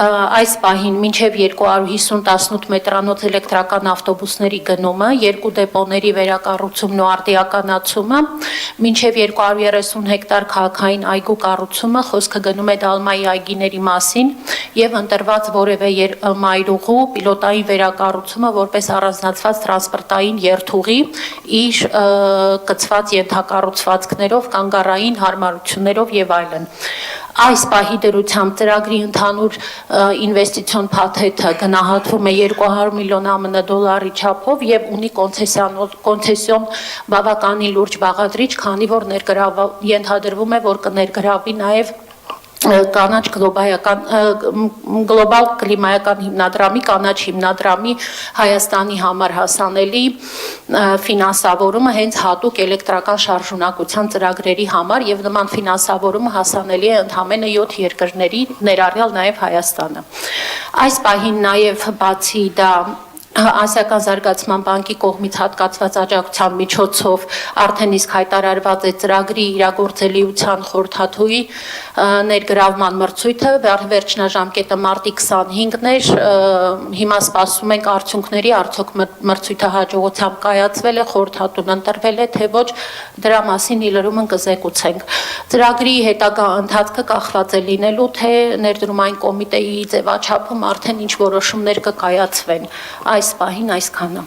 այս պահին մինչև 250-18 մետրանոց էլեկտրական ավտոբուսների գնումը, 2 դեպոների վերակառուցումն ու արդիականացումը, մինչև 230 հեկտար քաղաքային այգու կառուցումը, խոսքը գնում է Դալմայի այգիների մասին եւ ընտրված որևէ մայրուղու պիլոտային վերակառուցումը որպես առանձնացված տրանսպորտային երթուղի իր կցված ենթակառուցվածքներով, կանգառային հարմարություններով եւ այլն։ Այս պահի դրությամբ ծրագրի ընդհանուր ինվեստիցիոն փաթեթը գնահատվում է 200 միլիոն ԱՄՆ դոլարի չափով եւ ունի կոնցեսիոն բավականին լուրջ բաղադրիչ, քանի որ ենթադրվում է, որ կներգրավի նաեւ կանաչ գլոբալ կլիմայական հիմնադրամի, կանաչ հիմնադրամի Հայաստանի համար հասանելի ֆինանսավորումը հենց հատուկ էլեկտրական շարժունակության ծրագրերի համար եւ նման ֆինանսավորումը հասանելի է ընդամենը 7 երկրների, ներառյալ նաեւ Հայաստանը։ Այս պահին նաեւ բացի դա Ասիական զարգացման բանկի կողմից հատկացված աջակցության միջոցով արդեն իսկ հայտարարված է ծրագրի իրագործելիության խորհրդատուի ներգրավման մրցույթը, վերջնաժամկետը մարտի 25-ն էր, հիմա սպասում ենք արդյունքների, արդյոք մրցույթը հաջողությամբ կայացվել է, խորհրդատուն ընտրվել է, թե ոչ, դրա մասին իլրումն կզեկուցենք։ Ծրագրի հետագա ընթացքը կախված է լինելու, թե ներդրումային կոմիտեի ձևաչափում արդեն ինչ որոշումներ կկայացվեն։ Այս պահին այսքանը։